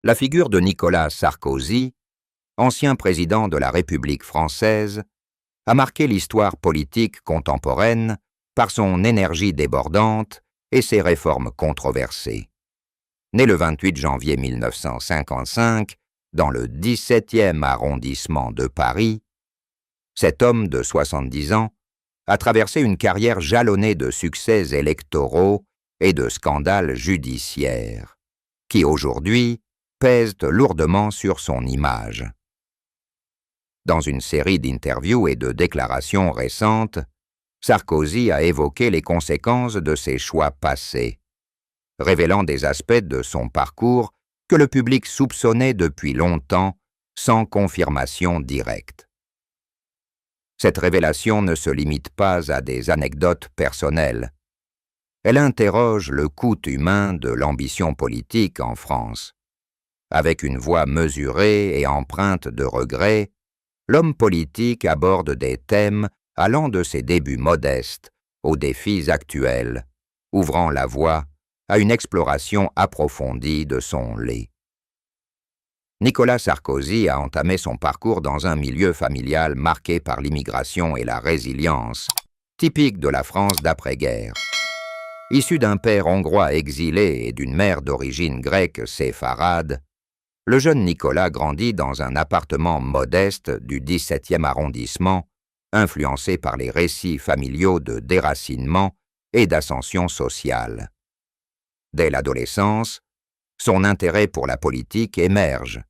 La figure de Nicolas Sarkozy, ancien président de la République française, a marqué l'histoire politique contemporaine par son énergie débordante et ses réformes controversées. Né le 28 janvier 1955 dans le 17e arrondissement de Paris, cet homme de 70 ans a traversé une carrière jalonnée de succès électoraux et de scandales judiciaires, qui aujourd'hui pèsent lourdement sur son image. Dans une série d'interviews et de déclarations récentes, Sarkozy a évoqué les conséquences de ses choix passés, révélant des aspects de son parcours que le public soupçonnait depuis longtemps sans confirmation directe. Cette révélation ne se limite pas à des anecdotes personnelles. Elle interroge le coût humain de l'ambition politique en France. Avec une voix mesurée et empreinte de regrets, l'homme politique aborde des thèmes allant de ses débuts modestes aux défis actuels, ouvrant la voie à une exploration approfondie de son lait. Nicolas Sarkozy a entamé son parcours dans un milieu familial marqué par l'immigration et la résilience, typique de la France d'après-guerre. Issu d'un père hongrois exilé et d'une mère d'origine grecque séfarade, le jeune Nicolas grandit dans un appartement modeste du 17e arrondissement, influencé par les récits familiaux de déracinement et d'ascension sociale. Dès l'adolescence, son intérêt pour la politique émerge,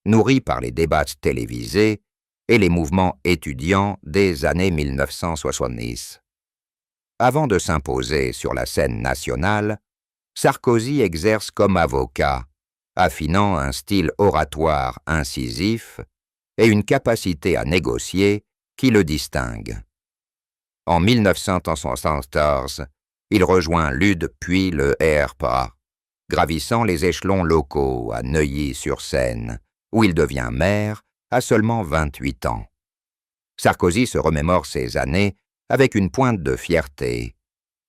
nourri par les débats télévisés et les mouvements étudiants des années 1970. Avant de s'imposer sur la scène nationale, Sarkozy exerce comme avocat, affinant un style oratoire incisif et une capacité à négocier qui le distingue. En 1974, il rejoint l'UD puis le ERPA, gravissant les échelons locaux à Neuilly-sur-Seine, où il devient maire à seulement 28 ans. Sarkozy se remémore ces années avec une pointe de fierté.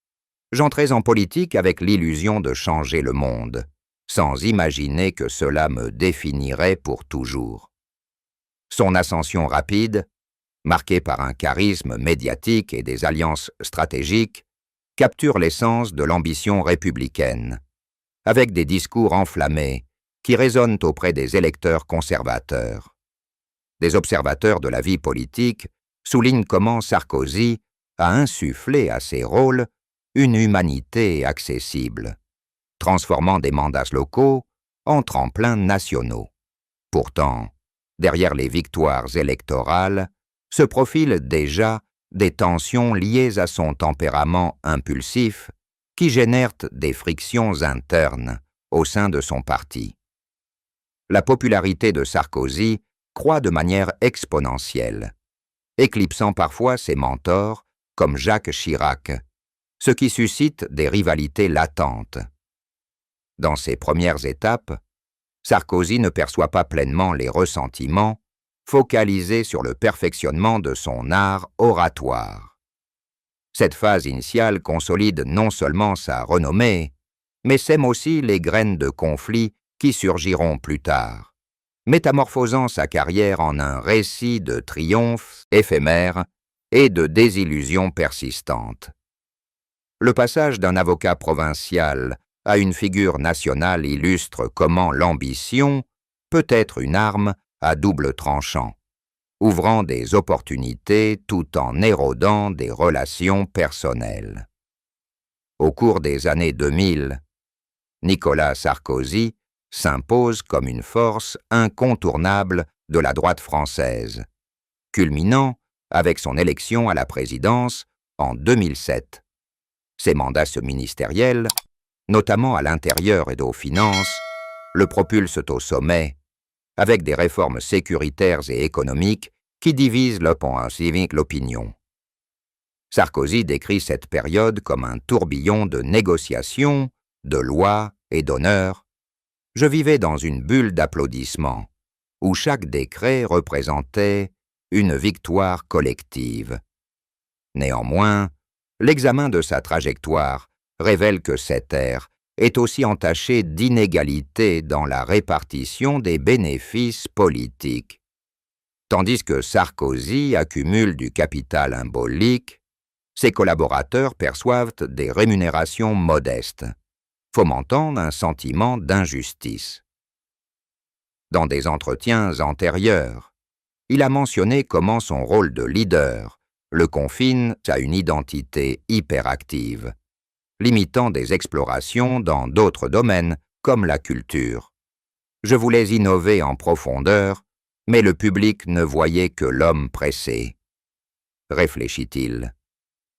« J'entrais en politique avec l'illusion de changer le monde, sans imaginer que cela me définirait pour toujours. » Son ascension rapide, marquée par un charisme médiatique et des alliances stratégiques, capture l'essence de l'ambition républicaine, avec des discours enflammés qui résonnent auprès des électeurs conservateurs. Des observateurs de la vie politique soulignent comment Sarkozy a insufflé à ses rôles une humanité accessible, transformant des mandats locaux en tremplins nationaux. Pourtant, derrière les victoires électorales, se profilent déjà des tensions liées à son tempérament impulsif qui génèrent des frictions internes au sein de son parti. La popularité de Sarkozy croît de manière exponentielle, éclipsant parfois ses mentors comme Jacques Chirac, ce qui suscite des rivalités latentes. Dans ses premières étapes, Sarkozy ne perçoit pas pleinement les ressentiments, focalisé sur le perfectionnement de son art oratoire. Cette phase initiale consolide non seulement sa renommée, mais sème aussi les graines de conflits qui surgiront plus tard, métamorphosant sa carrière en un récit de triomphes éphémères et de désillusions persistantes. Le passage d'un avocat provincial à une figure nationale illustre comment l'ambition peut être une arme à double tranchant, ouvrant des opportunités tout en érodant des relations personnelles. Au cours des années 2000, Nicolas Sarkozy s'impose comme une force incontournable de la droite française, culminant avec son élection à la présidence en 2007. Ses mandats ministériels, notamment à l'intérieur et aux finances, le propulsent au sommet, avec des réformes sécuritaires et économiques qui divisent l'opinion. Sarkozy décrit cette période comme un tourbillon de négociations, de lois et d'honneurs. Je vivais dans une bulle d'applaudissements, où chaque décret représentait une victoire collective. Néanmoins, l'examen de sa trajectoire révèle que cette ère est aussi entaché d'inégalités dans la répartition des bénéfices politiques. Tandis que Sarkozy accumule du capital symbolique, ses collaborateurs perçoivent des rémunérations modestes, fomentant un sentiment d'injustice. Dans des entretiens antérieurs, il a mentionné comment son rôle de leader le confine à une identité hyperactive, limitant des explorations dans d'autres domaines comme la culture. Je voulais innover en profondeur, mais le public ne voyait que l'homme pressé. Réfléchit-il.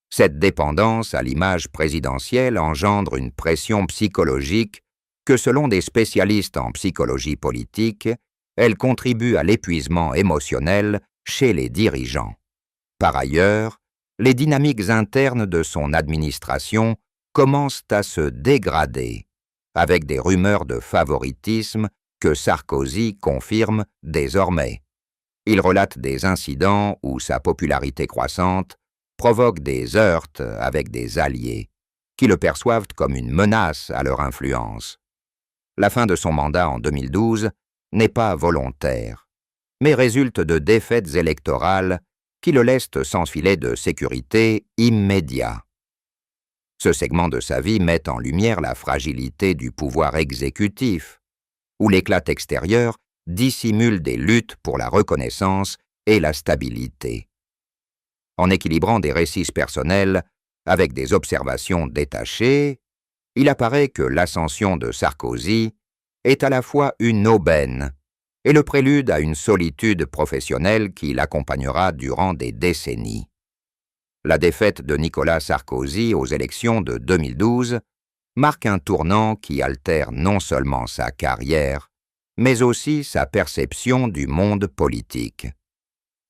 Cette dépendance à l'image présidentielle engendre une pression psychologique que, selon des spécialistes en psychologie politique, elle contribue à l'épuisement émotionnel chez les dirigeants. Par ailleurs, les dynamiques internes de son administration commencent à se dégrader, avec des rumeurs de favoritisme que Sarkozy confirme désormais. Il relate des incidents où sa popularité croissante provoque des heurts avec des alliés, qui le perçoivent comme une menace à leur influence. La fin de son mandat en 2012 n'est pas volontaire, mais résulte de défaites électorales qui le laissent sans filet de sécurité immédiat. Ce segment de sa vie met en lumière la fragilité du pouvoir exécutif, où l'éclat extérieur dissimule des luttes pour la reconnaissance et la stabilité. En équilibrant des récits personnels avec des observations détachées, il apparaît que l'ascension de Sarkozy est à la fois une aubaine et le prélude à une solitude professionnelle qui l'accompagnera durant des décennies. La défaite de Nicolas Sarkozy aux élections de 2012 marque un tournant qui altère non seulement sa carrière, mais aussi sa perception du monde politique.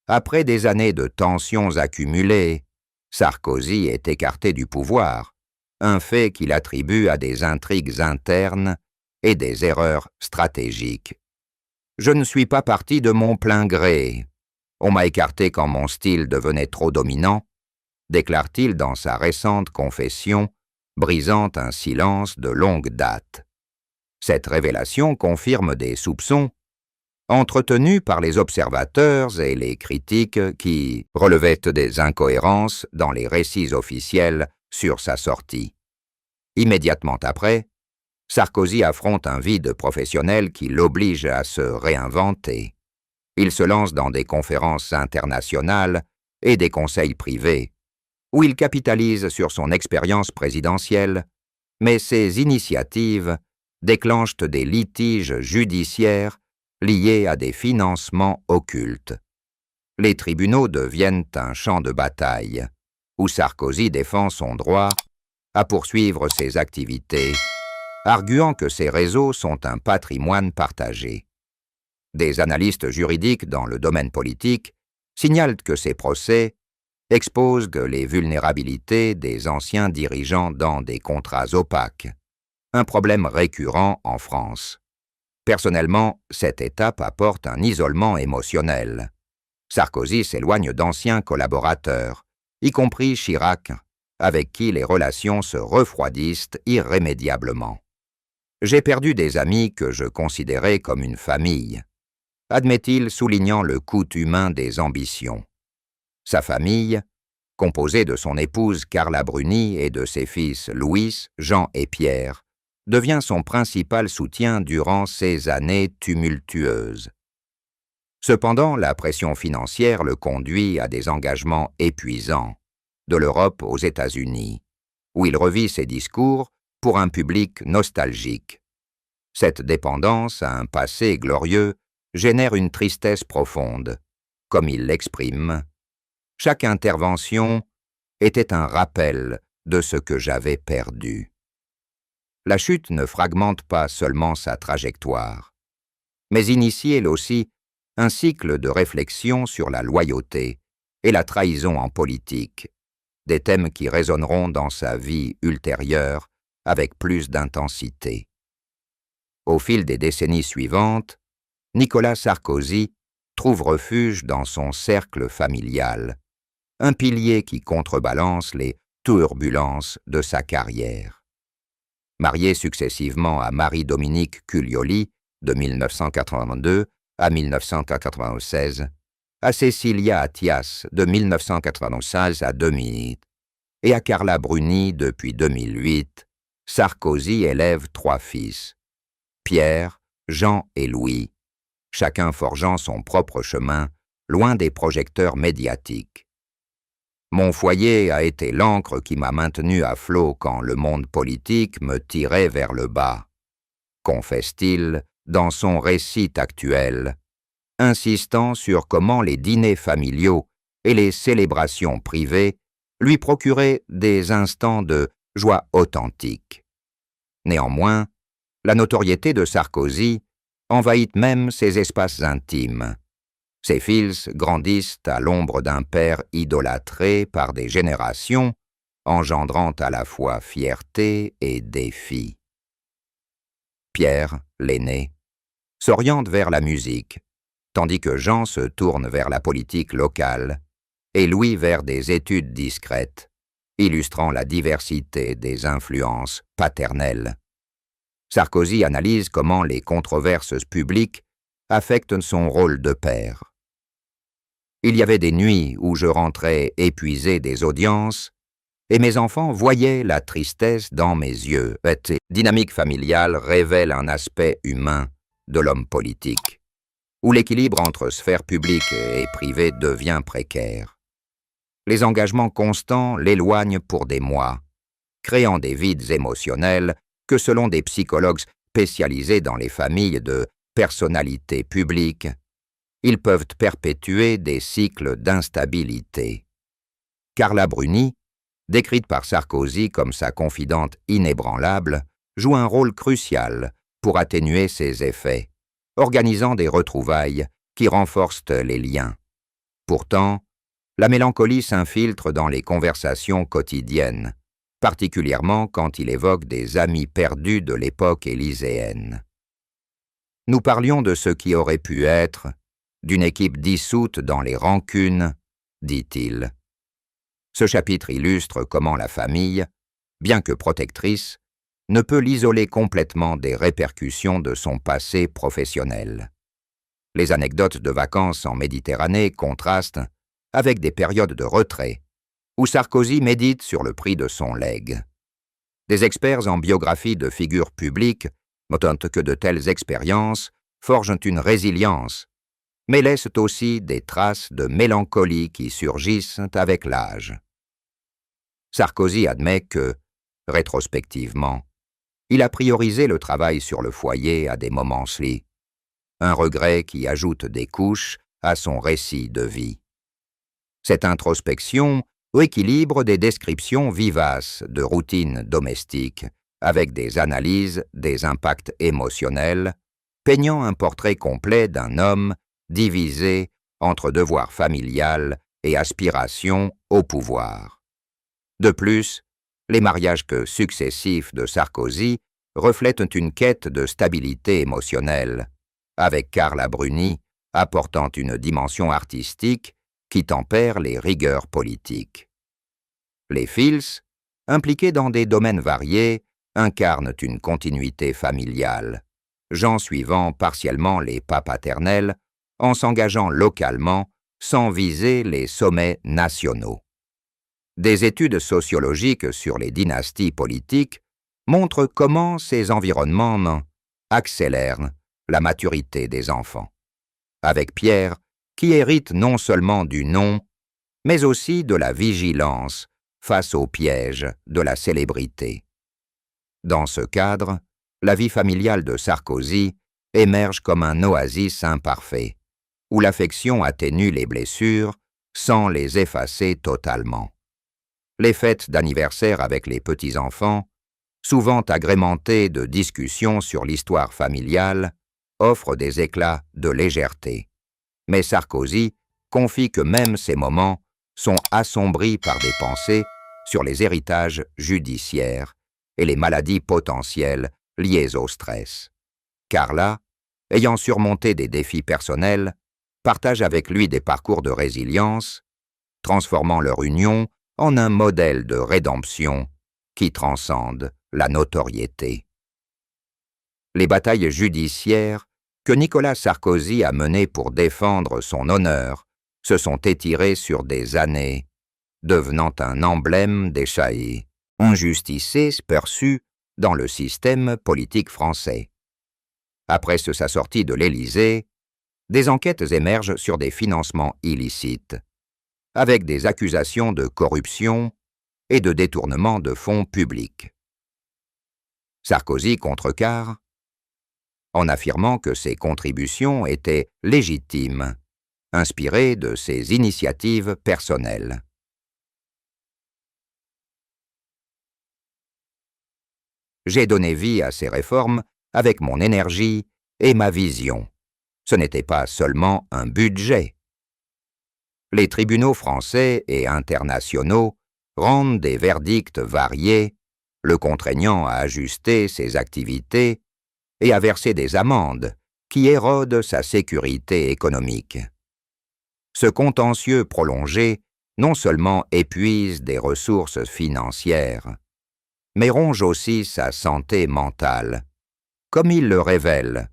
Après des années de tensions accumulées, Sarkozy est écarté du pouvoir, un fait qu'il attribue à des intrigues internes et des erreurs stratégiques. « Je ne suis pas parti de mon plein gré. On m'a écarté quand mon style devenait trop dominant », déclare-t-il dans sa récente confession, brisant un silence de longue date. Cette révélation confirme des soupçons entretenus par les observateurs et les critiques qui relevaient des incohérences dans les récits officiels sur sa sortie. Immédiatement après, Sarkozy affronte un vide professionnel qui l'oblige à se réinventer. Il se lance dans des conférences internationales et des conseils privés, où il capitalise sur son expérience présidentielle, mais ses initiatives déclenchent des litiges judiciaires liés à des financements occultes. Les tribunaux deviennent un champ de bataille, où Sarkozy défend son droit à poursuivre ses activités, arguant que ces réseaux sont un patrimoine partagé. Des analystes juridiques dans le domaine politique signalent que ces procès exposent les vulnérabilités des anciens dirigeants dans des contrats opaques, un problème récurrent en France. Personnellement, cette étape apporte un isolement émotionnel. Sarkozy s'éloigne d'anciens collaborateurs, y compris Chirac, avec qui les relations se refroidissent irrémédiablement. « J'ai perdu des amis que je considérais comme une famille », admet-il, soulignant le coût humain des ambitions. Sa famille, composée de son épouse Carla Bruni et de ses fils Louis, Jean et Pierre, devient son principal soutien durant ces années tumultueuses. Cependant, la pression financière le conduit à des engagements épuisants, de l'Europe aux États-Unis, où il revit ses discours pour un public nostalgique. Cette dépendance à un passé glorieux génère une tristesse profonde. Comme il l'exprime, « Chaque intervention était un rappel de ce que j'avais perdu. » La chute ne fragmente pas seulement sa trajectoire, mais initie elle aussi un cycle de réflexion sur la loyauté et la trahison en politique, des thèmes qui résonneront dans sa vie ultérieure avec plus d'intensité. Au fil des décennies suivantes, Nicolas Sarkozy trouve refuge dans son cercle familial, un pilier qui contrebalance les turbulences de sa carrière. Marié successivement à Marie-Dominique Cuglioli, de 1982 à 1996, à Cecilia Attias, de 1996 à 2000, et à Carla Bruni depuis 2008, Sarkozy élève 3 fils, Pierre, Jean et Louis, chacun forgeant son propre chemin, loin des projecteurs médiatiques. Mon foyer a été l'ancre qui m'a maintenu à flot quand le monde politique me tirait vers le bas, confesse-t-il dans son récit actuel, insistant sur comment les dîners familiaux et les célébrations privées lui procuraient des instants de joie authentique. Néanmoins, la notoriété de Sarkozy envahit même ses espaces intimes. Ses fils grandissent à l'ombre d'un père idolâtré par des générations, engendrant à la fois fierté et défi. Pierre, l'aîné, s'oriente vers la musique, tandis que Jean se tourne vers la politique locale et Louis vers des études discrètes, illustrant la diversité des influences paternelles. Sarkozy analyse comment les controverses publiques affectent son rôle de père. Il y avait des nuits où je rentrais épuisé des audiences et mes enfants voyaient la tristesse dans mes yeux. Cette dynamique familiale révèle un aspect humain de l'homme politique, où l'équilibre entre sphère publique et privée devient précaire. Les engagements constants l'éloignent pour des mois, créant des vides émotionnels que, selon des psychologues spécialisés dans les familles de personnalités publiques, ils peuvent perpétuer des cycles d'instabilité. Carla Bruni, décrite par Sarkozy comme sa confidente inébranlable, joue un rôle crucial pour atténuer ces effets, organisant des retrouvailles qui renforcent les liens. Pourtant, la mélancolie s'infiltre dans les conversations quotidiennes, particulièrement quand il évoque des amis perdus de l'époque élyséenne. Nous parlions de ce qui aurait pu être, d'une équipe dissoute dans les rancunes, dit-il. Ce chapitre illustre comment la famille, bien que protectrice, ne peut l'isoler complètement des répercussions de son passé professionnel. Les anecdotes de vacances en Méditerranée contrastent avec des périodes de retrait, où Sarkozy médite sur le prix de son legs. Des experts en biographie de figures publiques notent que de telles expériences forgent une résilience, mais laissent aussi des traces de mélancolie qui surgissent avec l'âge. Sarkozy admet que, rétrospectivement, il a priorisé le travail sur le foyer à des moments-ci, un regret qui ajoute des couches à son récit de vie. Cette introspection équilibre des descriptions vivaces de routines domestiques avec des analyses des impacts émotionnels, peignant un portrait complet d'un homme divisé entre devoir familial et aspiration au pouvoir. De plus, les mariages successifs de Sarkozy reflètent une quête de stabilité émotionnelle, avec Carla Bruni apportant une dimension artistique qui tempère les rigueurs politiques. Les Fils, impliqués dans des domaines variés, incarnent une continuité familiale, Jean suivant partiellement les pas paternels en s'engageant localement sans viser les sommets nationaux. Des études sociologiques sur les dynasties politiques montrent comment ces environnements accélèrent la maturité des enfants. Avec Pierre, qui hérite non seulement du nom, mais aussi de la vigilance face aux pièges de la célébrité. Dans ce cadre, la vie familiale de Sarkozy émerge comme un oasis imparfait, où l'affection atténue les blessures sans les effacer totalement. Les fêtes d'anniversaire avec les petits-enfants, souvent agrémentées de discussions sur l'histoire familiale, offrent des éclats de légèreté. Mais Sarkozy confie que même ces moments sont assombris par des pensées sur les héritages judiciaires et les maladies potentielles liées au stress. Carla, ayant surmonté des défis personnels, partage avec lui des parcours de résilience, transformant leur union en un modèle de rédemption qui transcende la notoriété. Les batailles judiciaires que Nicolas Sarkozy a menées pour défendre son honneur se sont étirées sur des années, devenant un emblème des chahis, injustices perçus dans le système politique français. Après sa sortie de l'Élysée, des enquêtes émergent sur des financements illicites, avec des accusations de corruption et de détournement de fonds publics. Sarkozy contrecarre en affirmant que ses contributions étaient légitimes, inspirées de ses initiatives personnelles. J'ai donné vie à ces réformes avec mon énergie et ma vision. Ce n'était pas seulement un budget. Les tribunaux français et internationaux rendent des verdicts variés, le contraignant à ajuster ses activités et à verser des amendes qui érodent sa sécurité économique. Ce contentieux prolongé non seulement épuise des ressources financières, mais ronge aussi sa santé mentale. Comme il le révèle,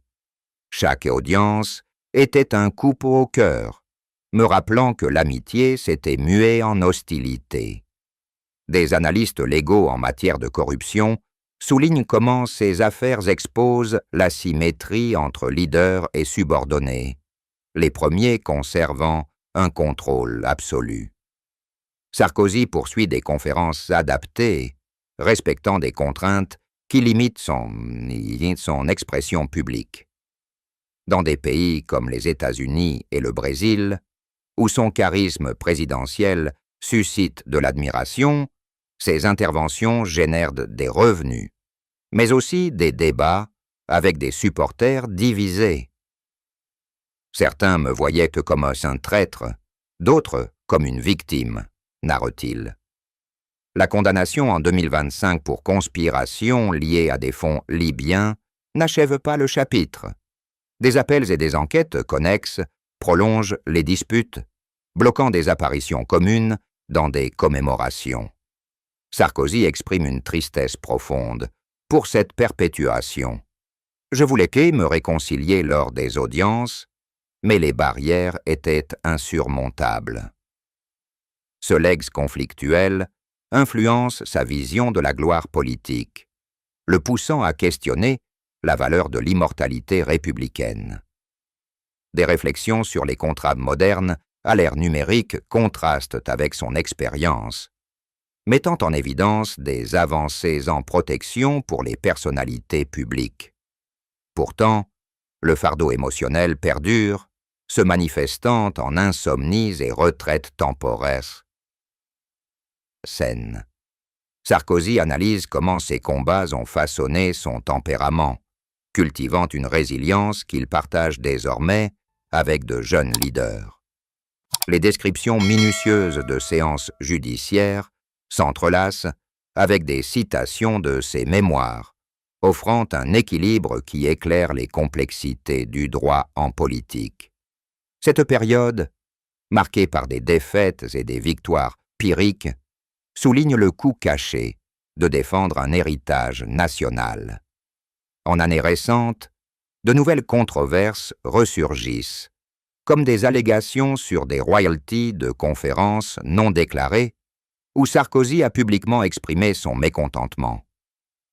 chaque audience était un coup au cœur, me rappelant que l'amitié s'était muée en hostilité. Des analystes légaux en matière de corruption soulignent comment ces affaires exposent l'asymétrie entre leaders et subordonnés, les premiers conservant un contrôle absolu. Sarkozy poursuit des conférences adaptées, respectant des contraintes qui limitent son expression publique. Dans des pays comme les États-Unis et le Brésil, où son charisme présidentiel suscite de l'admiration, ses interventions génèrent des revenus, mais aussi des débats avec des supporters divisés. Certains me voyaient comme un saint traître, d'autres comme une victime, narre-t-il. La condamnation en 2025 pour conspiration liée à des fonds libyens n'achève pas le chapitre. Des appels et des enquêtes connexes prolongent les disputes, bloquant des apparitions communes dans des commémorations. Sarkozy exprime une tristesse profonde pour cette perpétuation. Je voulais me réconcilier lors des audiences, mais les barrières étaient insurmontables. Ce legs conflictuel influence sa vision de la gloire politique, le poussant à questionner la valeur de l'immortalité républicaine. Des réflexions sur les contrats modernes à l'ère numérique contrastent avec son expérience, mettant en évidence des avancées en protection pour les personnalités publiques. Pourtant, le fardeau émotionnel perdure, se manifestant en insomnies et retraites temporaires. Saine. Sarkozy analyse comment ces combats ont façonné son tempérament, cultivant une résilience qu'il partage désormais avec de jeunes leaders. Les descriptions minutieuses de séances judiciaires s'entrelacent avec des citations de ses mémoires, offrant un équilibre qui éclaire les complexités du droit en politique. Cette période, marquée par des défaites et des victoires pyrrhiques, souligne le coût caché de défendre un héritage national. En années récentes, de nouvelles controverses ressurgissent, comme des allégations sur des royalties de conférences non déclarées, où Sarkozy a publiquement exprimé son mécontentement.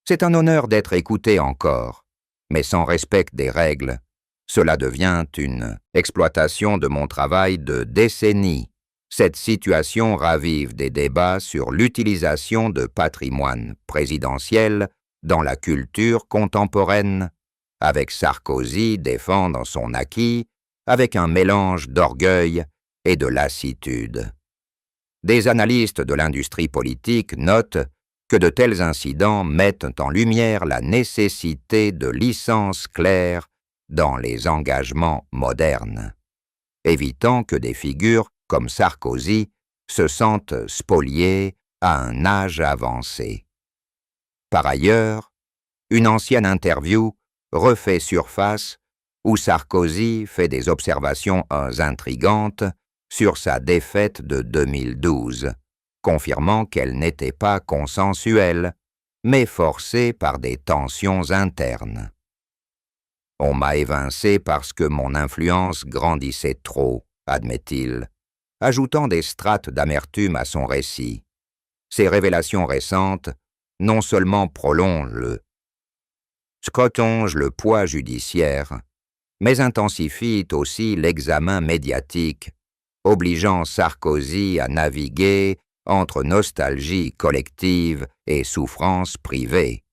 C'est un honneur d'être écouté encore, mais sans respect des règles, cela devient une exploitation de mon travail de décennies. Cette situation ravive des débats sur l'utilisation de patrimoine présidentiel dans la culture contemporaine, avec Sarkozy défendant son acquis avec un mélange d'orgueil et de lassitude. Des analystes de l'industrie politique notent que de tels incidents mettent en lumière la nécessité de licences claires dans les engagements modernes, évitant que des figures comme Sarkozy se sentent spoliées à un âge avancé. Par ailleurs, une ancienne interview refait surface où Sarkozy fait des observations intrigantes sur sa défaite de 2012, confirmant qu'elle n'était pas consensuelle mais forcé par des tensions internes. On m'a évincé parce que mon influence grandissait trop, admet-il, ajoutant des strates d'amertume à son récit. Ces révélations récentes non seulement prolongent le poids judiciaire, mais intensifient aussi l'examen médiatique, obligeant Sarkozy à naviguer entre nostalgie collective et souffrance privée.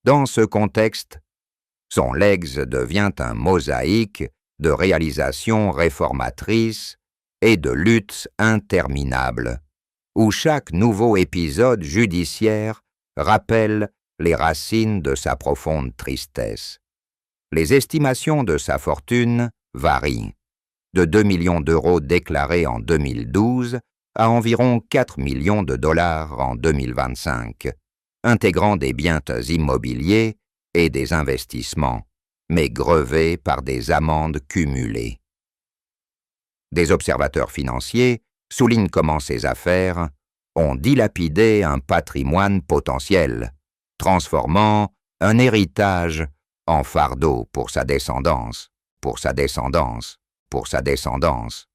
Dans ce contexte, son legs devient un mosaïque de réalisations réformatrices et de luttes interminables, où chaque nouveau épisode judiciaire rappelle les racines de sa profonde tristesse. Les estimations de sa fortune varient, de 2 millions d'euros déclarés en 2012 à environ 4 millions de dollars en 2025, intégrant des biens immobiliers et des investissements, mais grevés par des amendes cumulées. Des observateurs financiers soulignent comment ces affaires ont dilapidé un patrimoine potentiel, transformant un héritage en fardeau pour sa descendance, pour sa descendance, pour sa descendance.